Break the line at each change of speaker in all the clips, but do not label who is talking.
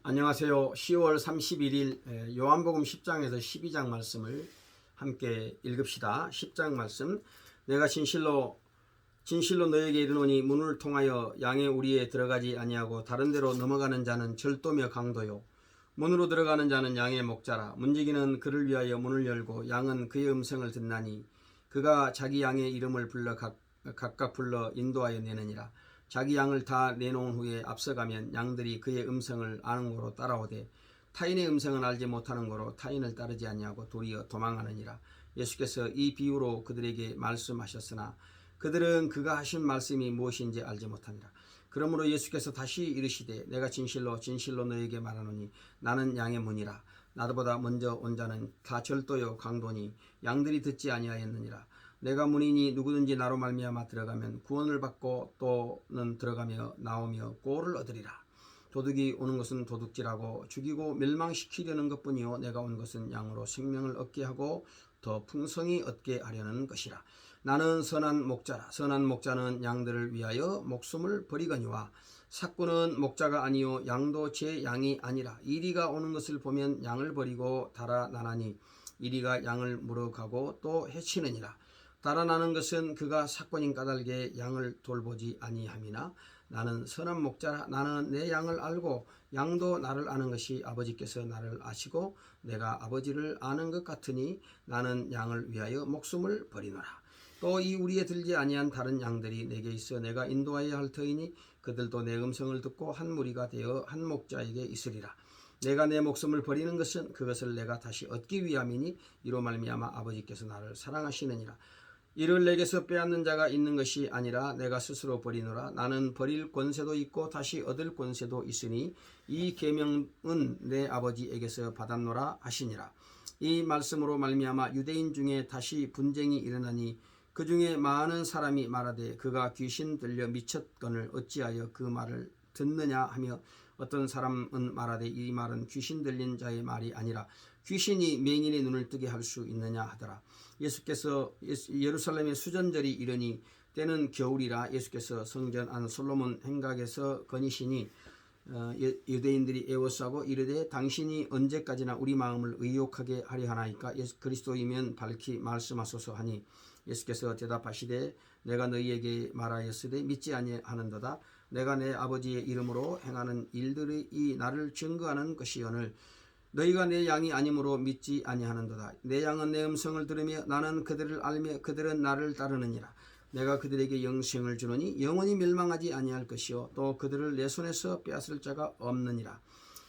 안녕하세요. 10월 31일 요한복음 10장에서 12장 말씀을 함께 읽읍시다. 10장 말씀. 내가 진실로 너에게 이르노니 문을 통하여 양의 우리에 들어가지 아니하고 다른 데로 넘어가는 자는 절도며 강도요 문으로 들어가는 자는 양의 목자라. 문지기는 그를 위하여 문을 열고 양은 그의 음성을 듣나니 그가 자기 양의 이름을 불러 각각 불러 인도하여 내느니라. 자기 양을 다 내놓은 후에 앞서가면 양들이 그의 음성을 아는 거로 따라오되 타인의 음성은 알지 못하는 거로 타인을 따르지 아니하고 도리어 도망하느니라. 예수께서 이 비유로 그들에게 말씀하셨으나 그들은 그가 하신 말씀이 무엇인지 알지 못하니라. 그러므로 예수께서 다시 이르시되 내가 진실로 너에게 말하노니 나는 양의 문이라. 나보다 먼저 온 자는 다 절도요 강도니 양들이 듣지 아니하였느니라. 내가 문이니 누구든지 나로 말미암아 들어가면 구원을 받고 또는 들어가며 나오며 꼴을 얻으리라. 도둑이 오는 것은 도둑질하고 죽이고 멸망시키려는 것뿐이요 내가 온 것은 양으로 생명을 얻게 하고 더 풍성히 얻게 하려는 것이라. 나는 선한 목자라. 선한 목자는 양들을 위하여 목숨을 버리거니와 삭구는 목자가 아니요 양도 제 양이 아니라 이리가 오는 것을 보면 양을 버리고 달아나나니 이리가 양을 물어가고 또 해치느니라. 달아나는 것은 그가 삭권인 까닭에 양을 돌보지 아니함이나 나는 선한 목자라. 나는 내 양을 알고 양도 나를 아는 것이 아버지께서 나를 아시고 내가 아버지를 아는 것 같으니 나는 양을 위하여 목숨을 버리노라. 또 이 우리에 들지 아니한 다른 양들이 내게 있어 내가 인도하여야 할 터이니 그들도 내 음성을 듣고 한 무리가 되어 한 목자에게 있으리라. 내가 내 목숨을 버리는 것은 그것을 내가 다시 얻기 위함이니 이로 말미암아 아버지께서 나를 사랑하시느니라. 이를 내게서 빼앗는 자가 있는 것이 아니라 내가 스스로 버리노라. 나는 버릴 권세도 있고 다시 얻을 권세도 있으니 이 계명은 내 아버지에게서 받았노라 하시니라. 이 말씀으로 말미암아 유대인 중에 다시 분쟁이 일어나니 그 중에 많은 사람이 말하되 그가 귀신 들려 미쳤거늘 어찌하여 그 말을 듣느냐 하며 어떤 사람은 말하되 이 말은 귀신 들린 자의 말이 아니라 귀신이 맹인의 눈을 뜨게 할 수 있느냐 하더라. 예수께서 예루살렘의 수전절이 이르니 때는 겨울이라. 예수께서 성전 안 솔로몬 행각에서 거니시니 유대인들이 애워싸고 이르되 당신이 언제까지나 우리 마음을 의욕하게 하려 하나이까. 그리스도이면 밝히 말씀하소서 하니 예수께서 대답하시되 내가 너희에게 말하였으되 믿지 아니하는도다. 내가 내 아버지의 이름으로 행하는 일들이 나를 증거하는 것이오늘 너희가 내 양이 아니므로 믿지 아니하는도다. 내 양은 내 음성을 들으며 나는 그들을 알며 그들은 나를 따르느니라. 내가 그들에게 영생을 주노니 영원히 멸망하지 아니할 것이요 또 그들을 내 손에서 빼앗을 자가 없느니라.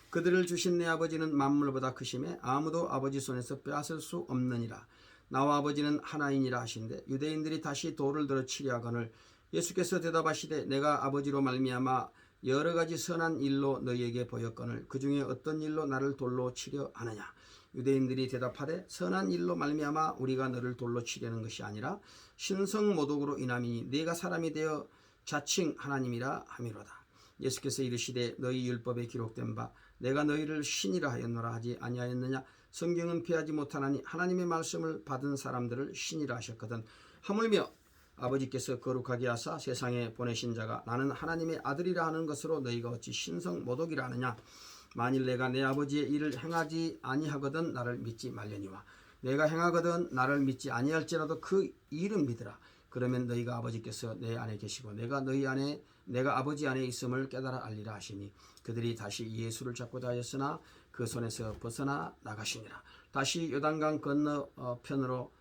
그들을 주신 내 아버지는 만물보다 크심에 아무도 아버지 손에서 빼앗을 수 없느니라. 나와 아버지는 하나이니라 하신대 유대인들이 다시 돌을 들어 치려 하거늘 예수께서 대답하시되 내가 아버지로 말미암아 여러 가지 선한 일로 너희에게 보였거늘 그 중에 어떤 일로 나를 돌로 치려 하느냐. 유대인들이 대답하되 선한 일로 말미암아 우리가 너를 돌로 치려는 것이 아니라 신성모독으로 인함이니 네가 사람이 되어 자칭 하나님이라 함이로다. 예수께서 이르시되 너희 율법에 기록된 바 내가 너희를 신이라 하였노라 하지 아니하였느냐. 성경은 피하지 못하나니 하나님의 말씀을 받은 사람들을 신이라 하셨거든. 하물며 아버지께서 거룩하게 하사 세상에 보내신 자가 나는 하나님의 아들이라 하는 것으로 너희가 어찌 신성모독이라 하느냐. 만일 내가 내 아버지의 일을 행하지 아니하거든 나를 믿지 말려니와 내가 행하거든 나를 믿지 아니할지라도 그 일은 믿으라. 그러면 너희가 아버지께서 내 안에 계시고 내가 아버지 안에 있음을 깨달아 알리라 하시니 그들이 다시 예수를 잡고자 하였으나 그 손에서 벗어나 나가시니라. 다시 요단강 건너편으로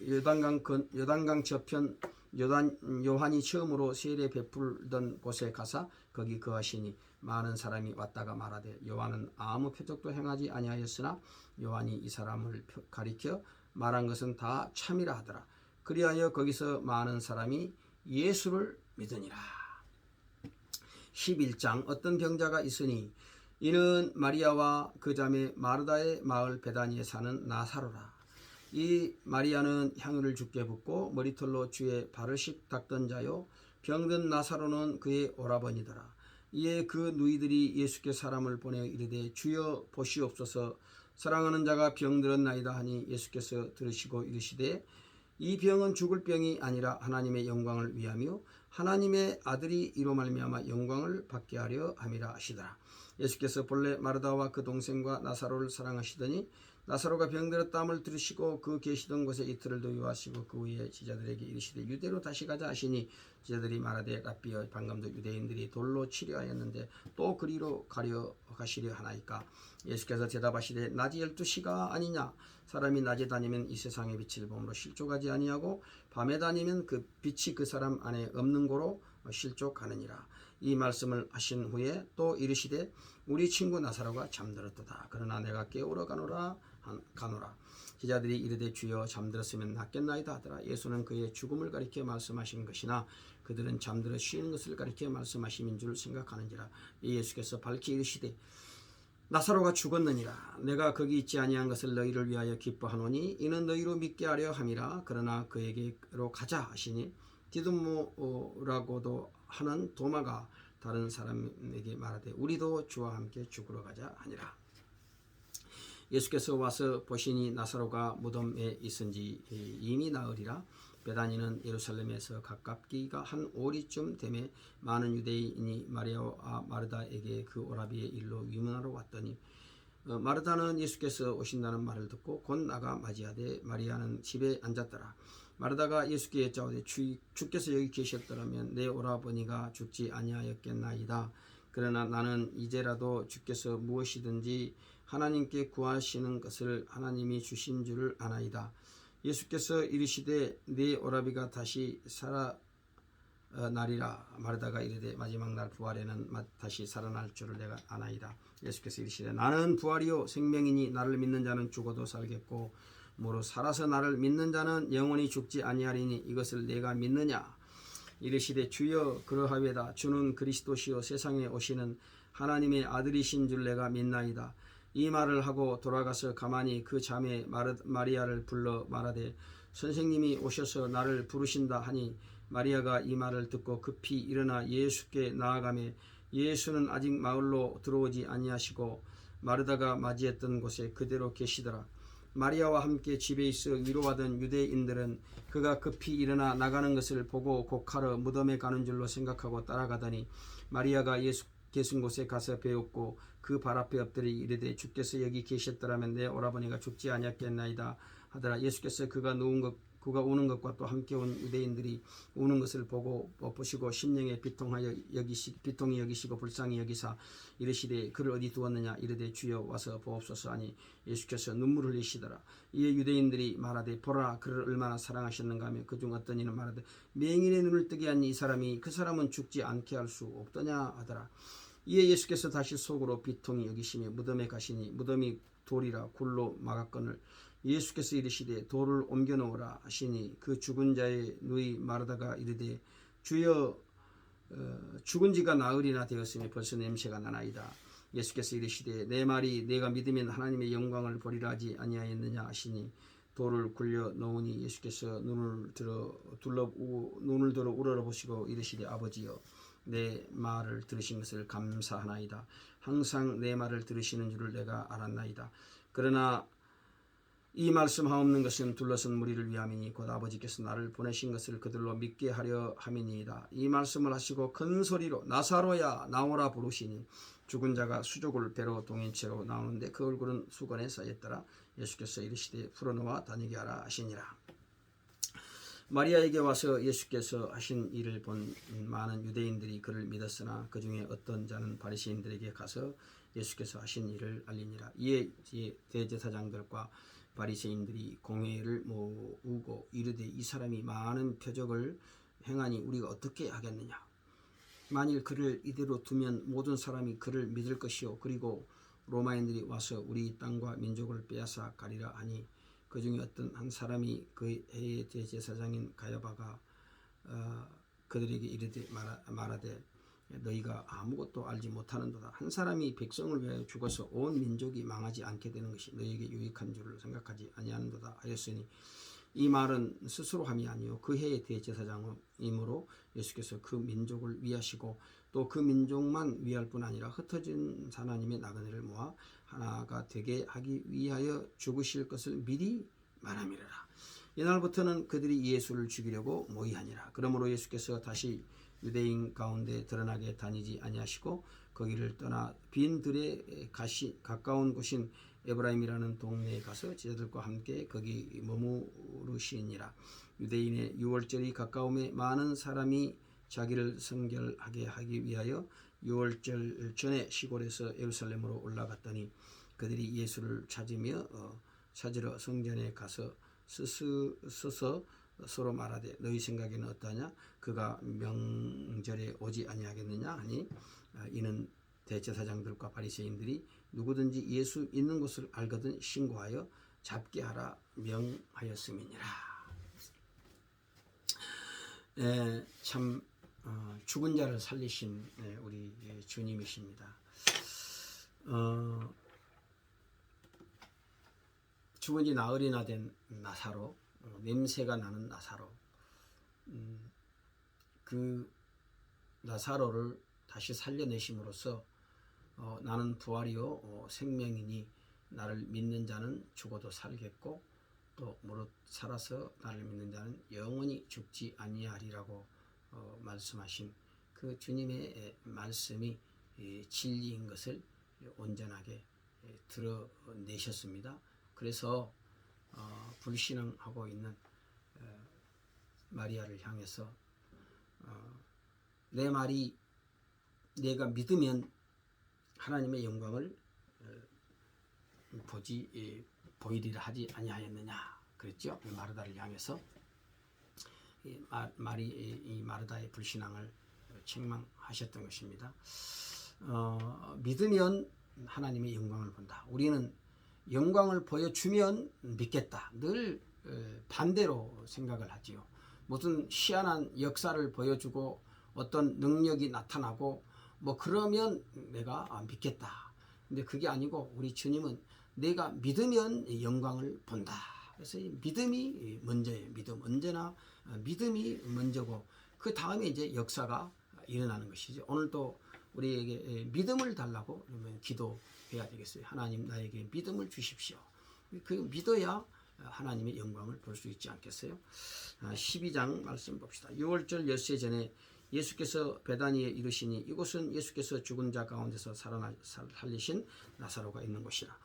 요단강 저편 요한이 처음으로 세례 베풀던 곳에 가사 거기 거하시니 많은 사람이 왔다가 말하되 요한은 아무 표적도 행하지 아니하였으나 요한이 이 사람을 가리켜 말한 것은 다 참이라 하더라. 그리하여 거기서 많은 사람이 예수를 믿으니라. 11장. 어떤 병자가 있으니 이는 마리아와 그 자매 마르다의 마을 베다니에 사는 나사로라. 이 마리아는 향유를 주께 붓고 머리털로 주의 발을 닦던 자요 병든 나사로는 그의 오라버니더라. 이에 그 누이들이 예수께 사람을 보내 이르되 주여 보시옵소서 사랑하는 자가 병들었나이다 하니 예수께서 들으시고 이르시되 이 병은 죽을 병이 아니라 하나님의 영광을 위하며 하나님의 아들이 이로 말미암아 영광을 받게 하려 함이라 하시더라. 예수께서 본래 마르다와 그 동생과 나사로를 사랑하시더니 나사로가 병들어 땀을 들으시고 그 계시던 곳에 이틀을 도유하시고 그 후에 제자들에게 이르시되 유대로 다시 가자 하시니 제자들이 말하되 랍비여 방금도 유대인들이 돌로 치려하였는데 또 그리로 가려 가시려 하나이까. 예수께서 대답하시되 낮이 12시가 아니냐. 사람이 낮에 다니면 이 세상의 빛을 보므로 실족하지 아니하고 밤에 다니면 그 빛이 그 사람 안에 없는 고로 실족하느니라. 이 말씀을 하신 후에 또 이르시되 우리 친구 나사로가 잠들었도다. 그러나 내가 깨우러 가노라. 제자들이 이르되 주여 잠들었으면 낫겠나이다 하더라. 예수는 그의 죽음을 가리켜 말씀하신 것이나 그들은 잠들어 쉬는 것을 가리켜 말씀하심인 줄 생각하는지라. 예수께서 밝히 이르시되 나사로가 죽었느니라. 내가 거기 있지 아니한 것을 너희를 위하여 기뻐하노니 이는 너희로 믿게 하려 함이라. 그러나 그에게로 가자 하시니 디두모라고도 하는 도마가 다른 사람에게 말하되 우리도 주와 함께 죽으러 가자 하니라. 예수께서 와서 보시니 나사로가 무덤에 있은지 이미 나으리라. 베다니는 예루살렘에서 가깝기가 한 오리쯤 되매 많은 유대인이 마리아와 마르다에게 그 오라비의 일로 위문하러 왔더니 마르다는 예수께서 오신다는 말을 듣고 곧 나가 맞이하되 마리아는 집에 앉았더라. 마르다가 예수께 여짜오되 주께서 여기 계셨더라면 내 오라버니가 죽지 아니하였겠나이다. 그러나 나는 이제라도 주께서 무엇이든지 하나님께 구하시는 것을 하나님이 주신 줄을 아나이다. 예수께서 이르시되 네 오라비가 다시 살아나리라. 마르다가 이르되 마지막 날 부활에는 다시 살아날 줄을 내가 아나이다. 예수께서 이르시되 나는 부활이요 생명이니 나를 믿는 자는 죽어도 살겠고 무릇 살아서 나를 믿는 자는 영원히 죽지 아니하리니 이것을 내가 믿느냐. 이르시되 주여 그러하외다. 주는 그리스도시요 세상에 오시는 하나님의 아들이신 줄 내가 믿나이다. 이 말을 하고 돌아가서 가만히 그 자매 마리아를 불러 말하되 선생님이 오셔서 나를 부르신다 하니 마리아가 이 말을 듣고 급히 일어나 예수께 나아가매 예수는 아직 마을로 들어오지 아니하시고 마르다가 맞이했던 곳에 그대로 계시더라. 마리아와 함께 집에 있어 위로하던 유대인들은 그가 급히 일어나 나가는 것을 보고 곡하러 무덤에 가는 줄로 생각하고 따라가더니 마리아가 예수 계신 곳에 가서 배웠고 그 발 앞에 엎드려 이르되 주께서 여기 계셨더라면 내 오라버니가 죽지 아니했겠나이다 하더라. 예수께서 그가 오는 것과 또 함께 온 유대인들이 우는 것을 보시고 심령에 비통히 여기시고 불쌍히 여기사 이르시되 그를 어디 두었느냐. 이르되 주여 와서 보옵소서 하니 예수께서 눈물을 흘리시더라. 이에 유대인들이 말하되 보라 그를 얼마나 사랑하셨는가 하며 그중 어떤 이는 말하되 맹인의 눈을 뜨게 한 이 사람이 그 사람은 죽지 않게 할 수 없더냐 하더라. 이에 예수께서 다시 속으로 비통히 여기시며 무덤에 가시니 무덤이 돌이라 굴로 막았거늘 예수께서 이르시되 돌을 옮겨 놓으라 하시니 그 죽은 자의 누이 마르다가 이르되 주여 죽은 지가 나흘이나 되었으니 벌써 냄새가 나나이다. 예수께서 이르시되 내 말이 내가 믿으면 하나님의 영광을 보리라 하지 아니하였느냐 하시니 돌을 굴려 놓으니 예수께서 눈을 들어 우러러보시고 이르시되 아버지여 내 말을 들으신 것을 감사하나이다. 항상 내 말을 들으시는 줄을 내가 알았나이다. 그러나 이 말씀하옵는 것은 둘러선 무리를 위함이니 곧 아버지께서 나를 보내신 것을 그들로 믿게 하려 함이니이다. 이 말씀을 하시고 큰 소리로 나사로야 나오라 부르시니 죽은 자가 수족을 배로 동인 채로 나오는데 그 얼굴은 수건에 쌓였더라. 예수께서 이르시되 풀어놓아 다니게 하라 하시니라. 마리아에게 와서 예수께서 하신 일을 본 많은 유대인들이 그를 믿었으나 그 중에 어떤 자는 바리새인들에게 가서 예수께서 하신 일을 알리니라. 이에 대제사장들과 바리새인들이 공회를 모으고 이르되 이 사람이 많은 표적을 행하니 우리가 어떻게 하겠느냐. 만일 그를 이대로 두면 모든 사람이 그를 믿을 것이요 그리고 로마인들이 와서 우리 땅과 민족을 빼앗아 가리라 하니 그 중에 어떤 한 사람이 그 해의 대제사장인 가야바가 그들에게 이르되 말하되 너희가 아무것도 알지 못하는도다. 한 사람이 백성을 위하여 죽어서 온 민족이 망하지 않게 되는 것이 너희에게 유익한 줄을 생각하지 아니하는도다 하였으니 이 말은 스스로 함이 아니요 그 해의 대제사장이므로 예수께서 그 민족을 위하시고 또 그 민족만 위할 뿐 아니라 흩어진 하나님의 나그네를 모아 하나가 되게 하기 위하여 죽으실 것을 미리 말함이라. 이날부터는 그들이 예수를 죽이려고 모의하니라. 그러므로 예수께서 다시 유대인 가운데 드러나게 다니지 아니하시고 거기를 떠나 빈 들에 가까운 곳인 에브라임이라는 동네에 가서 제자들과 함께 거기 머무르시니라. 유대인의 유월절이 가까움에 많은 사람이 자기를 성결하게 하기 위하여 유월절 전에 시골에서 예루살렘으로 올라갔더니 그들이 예수를 찾으러 성전에 가서 서서 서로 말하되 너희 생각에는 어떠하냐? 그가 명절에 오지 아니하겠느냐 하니 이는 대제사장들과 바리새인들이 누구든지 예수 있는 곳을 알거든 신고하여 잡게 하라 명하였음이니라. 참 죽은 자를 살리신 우리 주님이십니다. 죽은 지 나흘이나 된 나사로, 냄새가 나는 나사로, 그 나사로를 다시 살려내심으로써 나는 부활이요 생명이니 나를 믿는 자는 죽어도 살겠고 또 무릇 살아서 나를 믿는 자는 영원히 죽지 아니하리라고 말씀하신 그 주님의 말씀이 진리인 것을 온전하게 드러내셨습니다. 그래서 불신앙하고 있는 마리아를 향해서 내 말이 내가 믿으면 하나님의 영광을 보이리라 하지 아니하였느냐 그랬죠. 마르다를 향해서 이 마르다의 불신앙을 책망하셨던 것입니다. 믿으면 하나님의 영광을 본다. 우리는 영광을 보여주면 믿겠다. 늘 반대로 생각을 하지요. 무슨 희한한 역사를 보여주고 어떤 능력이 나타나고 뭐 그러면 내가 믿겠다. 근데 그게 아니고 우리 주님은 내가 믿으면 영광을 본다. 그래서 이 믿음이 먼저예요. 믿음. 언제나 믿음이 먼저고 그 다음에 이제 역사가 일어나는 것이죠. 오늘도 우리에게 믿음을 달라고 그러면 기도해야 되겠어요. 하나님 나에게 믿음을 주십시오. 그 믿어야 하나님의 영광을 볼 수 있지 않겠어요? 12장 말씀 봅시다. 유월절 엿새 전에 예수께서 베다니에 이르시니 이곳은 예수께서 죽은 자 가운데서 살리신 나사로가 있는 곳이라.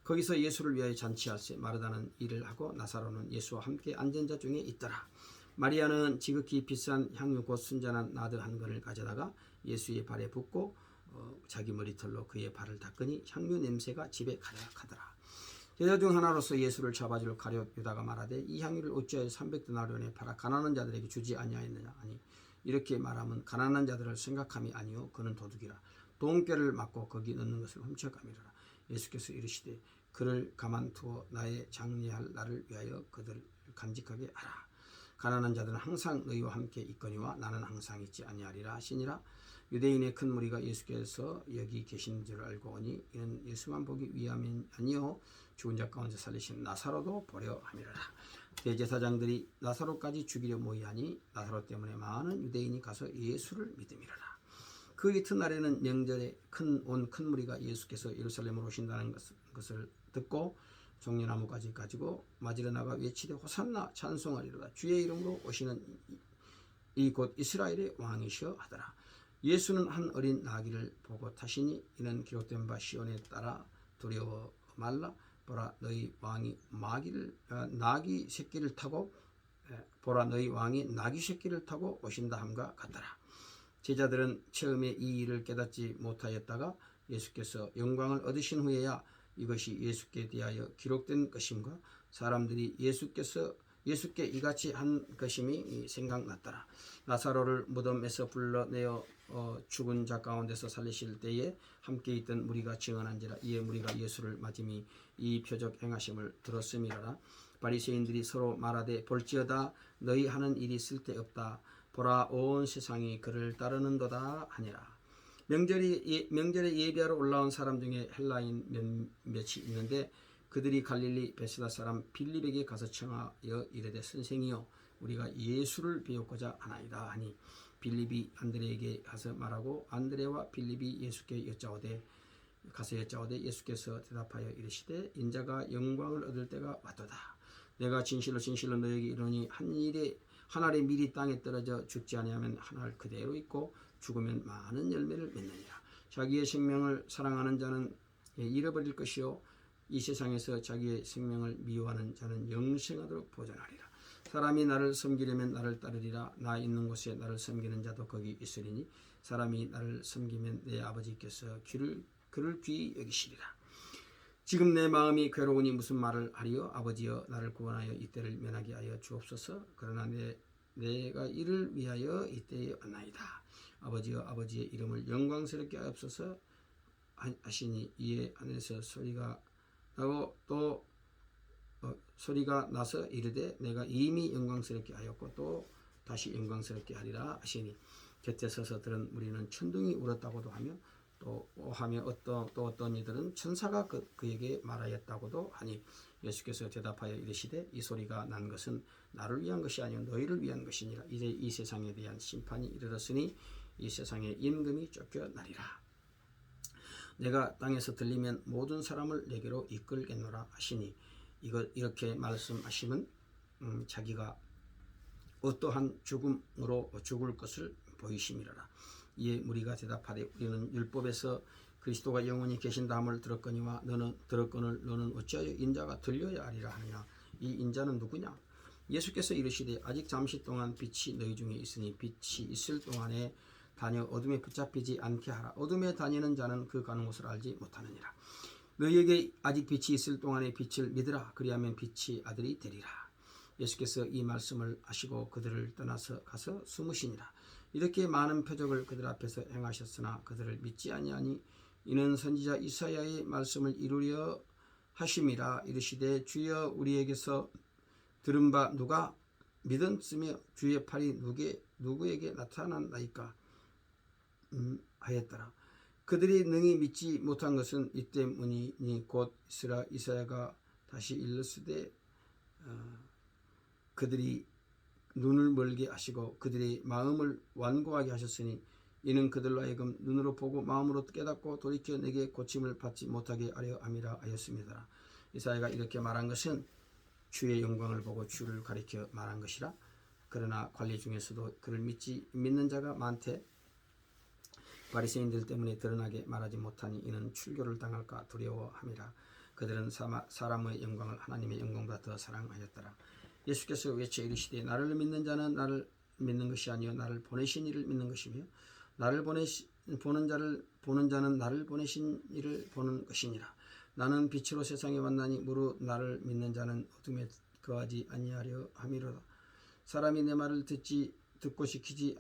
거기서 예수를 위하여 잔치할세 마르다는 일을 하고 나사로는 예수와 함께 앉은 자 중에 있더라. 마리아는 지극히 비싼 향유 곧 순전한 나드 한 근을 가져다가 예수의 발에 붓고 자기 머리털로 그의 발을 닦으니 향유 냄새가 집에 가득하더라. 제자 중 하나로서 예수를 잡아줄 가룟 유다가 말하되 이 향유를 어찌하여 300데나리온에 팔아 가난한 자들에게 주지 아니하였느냐. 아니 이렇게 말하면 가난한 자들을 생각함이 아니요 그는 도둑이라. 돈꾀를 맞고 거기 넣는 것을 훔쳐가미라. 예수께서 이르시되 그를 가만두어 나의 장례할 날을 위하여 그들을 간직하게 하라. 가난한 자들은 항상 너희와 함께 있거니와 나는 항상 있지 아니하리라 하시니라. 유대인의 큰 무리가 예수께서 여기 계신 줄 알고 오니 이는 예수만 보기 위함이 아니요 죽은 자 가운데 살리신 나사로도 보려 함이라. 대제사장들이 나사로까지 죽이려 모이하니 나사로 때문에 많은 유대인이 가서 예수를 믿음이라라. 그 이튿날에는 명절에 온 큰 무리가 예수께서 예루살렘으로 오신다는 것을 듣고 종려나무까지 가지고 맞으러 나가 외치되 호산나 찬송하리로다. 주의 이름으로 오시는 이 곧 이스라엘의 왕이시여 하더라. 예수는 한 어린 나귀를 보고 타시니 이는 기록된 바 시온에 따라 두려워 말라. 보라 너희 왕이 나귀 새끼를 타고 오신다 함과 같더라. 제자들은 처음에 이 일을 깨닫지 못하였다가 예수께서 영광을 얻으신 후에야 이것이 예수께 대하여 기록된 것임과 사람들이 예수께 이같이 한 것임이 생각났더라. 나사로를 무덤에서 불러내어 죽은 자 가운데서 살리실 때에 함께 있던 무리가 증언한지라. 이에 무리가 예수를 맞음이 이 표적 행하심을 들었음이라. 바리새인들이 서로 말하되 볼지어다 너희 하는 일이 쓸데없다. 보라 온 세상이 그를 따르는도다 하니라. 명절에 예배하러 올라온 사람 중에 헬라인 몇이 있는데 그들이 갈릴리 베스다 사람 빌립에게 가서 청하여 이르되 선생이여 우리가 예수를 배우고자 하나이다 하니 빌립이 안드레에게 가서 말하고 안드레와 빌립이 예수께 가서 여짜오되 예수께서 대답하여 이르시되 인자가 영광을 얻을 때가 왔도다. 내가 진실로 너에게 이르노니 한 알의 밀이 땅에 떨어져 죽지 아니하면 한 알 그대로 있고 죽으면 많은 열매를 맺느니라. 자기의 생명을 사랑하는 자는 잃어버릴 것이요 이 세상에서 자기의 생명을 미워하는 자는 영생하도록 보존하리라. 사람이 나를 섬기려면 나를 따르리라. 나 있는 곳에 나를 섬기는 자도 거기 있으리니 사람이 나를 섬기면 내 아버지께서 그를 귀히 여기시리라. 지금 내 마음이 괴로우니 무슨 말을 하리요? 아버지여 나를 구원하여 이때를 면하게 하여 주옵소서. 그러나 내가 이를 위하여 이때에 왔나이다. 아버지여 아버지의 이름을 영광스럽게 하옵소서 하시니 이에 안에서 소리가 나고 또 소리가 나서 이르되 내가 이미 영광스럽게 하였고 또 다시 영광스럽게 하리라 하시니 곁에 서서 들은 무리는 천둥이 울었다고도 하며 또 어떤 이들은 천사가 그에게 말하였다고도 하니 예수께서 대답하여 이르시되 이 소리가 난 것은 나를 위한 것이 아니요 너희를 위한 것이니라. 이제 이 세상에 대한 심판이 이르렀으니 이 세상의 임금이 쫓겨나리라. 내가 땅에서 들리면 모든 사람을 내게로 이끌겠노라 하시니 이렇게 말씀하시면 자기가 어떠한 죽음으로 죽을 것을 보이심이라. 이에 무리가 대답하되 우리는 율법에서 그리스도가 영원히 계신다함을 들었거니와 너는 어찌하여 인자가 들려야 하리라 하느냐. 이 인자는 누구냐? 예수께서 이르시되 아직 잠시 동안 빛이 너희 중에 있으니 빛이 있을 동안에 다녀 어둠에 붙잡히지 않게 하라. 어둠에 다니는 자는 그 가는 곳을 알지 못하느니라. 너희에게 아직 빛이 있을 동안에 빛을 믿으라. 그리하면 빛이 아들이 되리라. 예수께서 이 말씀을 하시고 그들을 떠나서 가서 숨으시니라. 이렇게 많은 표적을 그들 앞에서 행하셨으나 그들을 믿지 아니하니 이는 선지자 이사야의 말씀을 이루려 하심이라. 이르시되 주여 우리에게서 들은 바 누가 믿었으며 주의 팔이 누구에게 나타났나이까 하였더라. 그들이 능히 믿지 못한 것은 이 때문이니 곧 이사야가 다시 일렀으되 그들이 눈을 멀게 하시고 그들의 마음을 완고하게 하셨으니 이는 그들로 하여금 눈으로 보고 마음으로 깨닫고 돌이켜 내게 고침을 받지 못하게 하려 함이라 하였습니다. 이사야가 이렇게 말한 것은 주의 영광을 보고 주를 가리켜 말한 것이라. 그러나 관리 중에서도 그를 믿는 자가 많되 바리새인들 때문에 드러나게 말하지 못하니 이는 출교를 당할까 두려워함이라. 그들은 사람의 영광을 하나님의 영광보다 더 사랑하였더라. 예수께서 외쳐 이르시되 나를 믿는 자는 나를 믿는 것이 아니요 나를 보내신 이를 믿는 것이며 나를 보는 자는 나를 보내신 이를 보는 것이니라. 나는 빛으로 세상에 왔나니 무릇 나를 믿는 자는 어둠에 거하지 아니하려 함이로다. 사람이 내 말을 듣고 지키지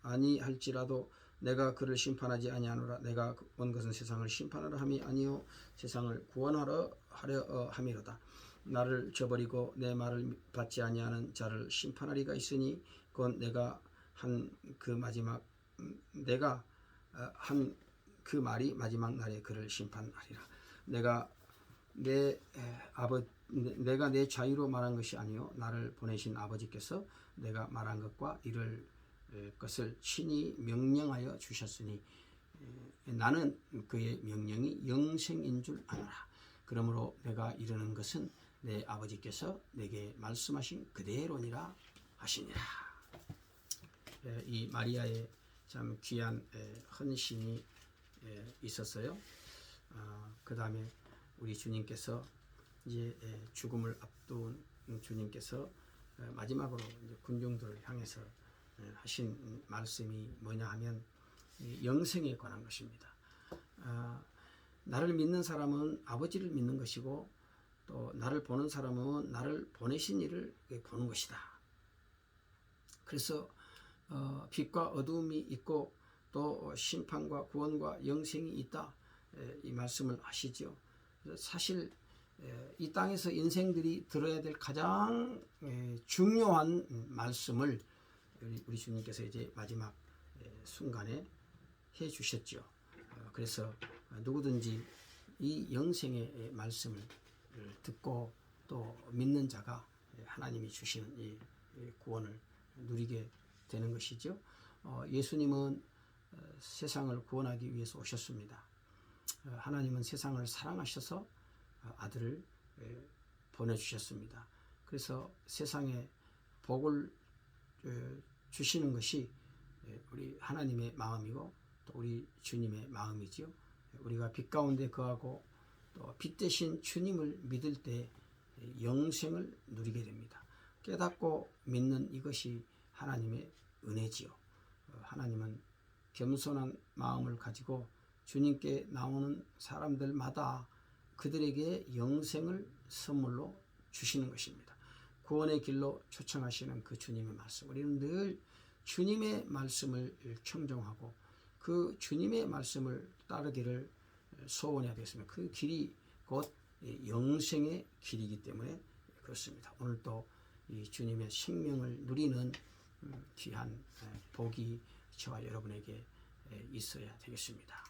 아니할지라도 내가 그를 심판하지 아니하노라. 내가 온 것은 세상을 심판하러 함이 아니요 세상을 구원하러 하려 함이로다. 나를 저버리고 내 말을 받지 아니하는 자를 심판하리가 있으니 곧 내가 한 그 말이 마지막 날에 그를 심판하리라. 내가 내 자유로 말한 것이 아니요 나를 보내신 아버지께서 내가 말한 것과 이를 것을 친히 명령하여 주셨으니 나는 그의 명령이 영생인 줄 아노라. 그러므로 내가 이르는 것은 내 아버지께서 내게 말씀하신 그대로니라 하시니라. 이 마리아의 참 귀한 헌신이 있었어요. 그 다음에 우리 주님께서 이제 죽음을 앞둔 주님께서 마지막으로 이제 군중들을 향해서 하신 말씀이 뭐냐 하면 영생에 관한 것입니다. 나를 믿는 사람은 아버지를 믿는 것이고 또 나를 보는 사람은 나를 보내신 이를 보는 것이다. 그래서 빛과 어두움이 있고 또 심판과 구원과 영생이 있다. 이 말씀을 하시죠. 사실 이 땅에서 인생들이 들어야 될 가장 중요한 말씀을 우리 주님께서 이제 마지막 순간에 해 주셨죠. 그래서 누구든지 이 영생의 말씀을 듣고 또 믿는 자가 하나님이 주시는 이 구원을 누리게 되는 것이죠. 예수님은 세상을 구원하기 위해서 오셨습니다. 하나님은 세상을 사랑하셔서 아들을 보내주셨습니다. 그래서 세상에 복을 주시는 것이 우리 하나님의 마음이고 또 우리 주님의 마음이지요. 우리가 빛 가운데 거하고 또 빛 대신 주님을 믿을 때 영생을 누리게 됩니다. 깨닫고 믿는 이것이 하나님의 은혜지요. 하나님은 겸손한 마음을 가지고 주님께 나오는 사람들마다 그들에게 영생을 선물로 주시는 것입니다. 구원의 길로 초청하시는 그 주님의 말씀, 우리는 늘 주님의 말씀을 청정하고 그 주님의 말씀을 따르기를 소원해야 되겠습니다. 그 길이 곧 영생의 길이기 때문에 그렇습니다. 오늘도 이 주님의 생명을 누리는 귀한 복이 저와 여러분에게 있어야 되겠습니다.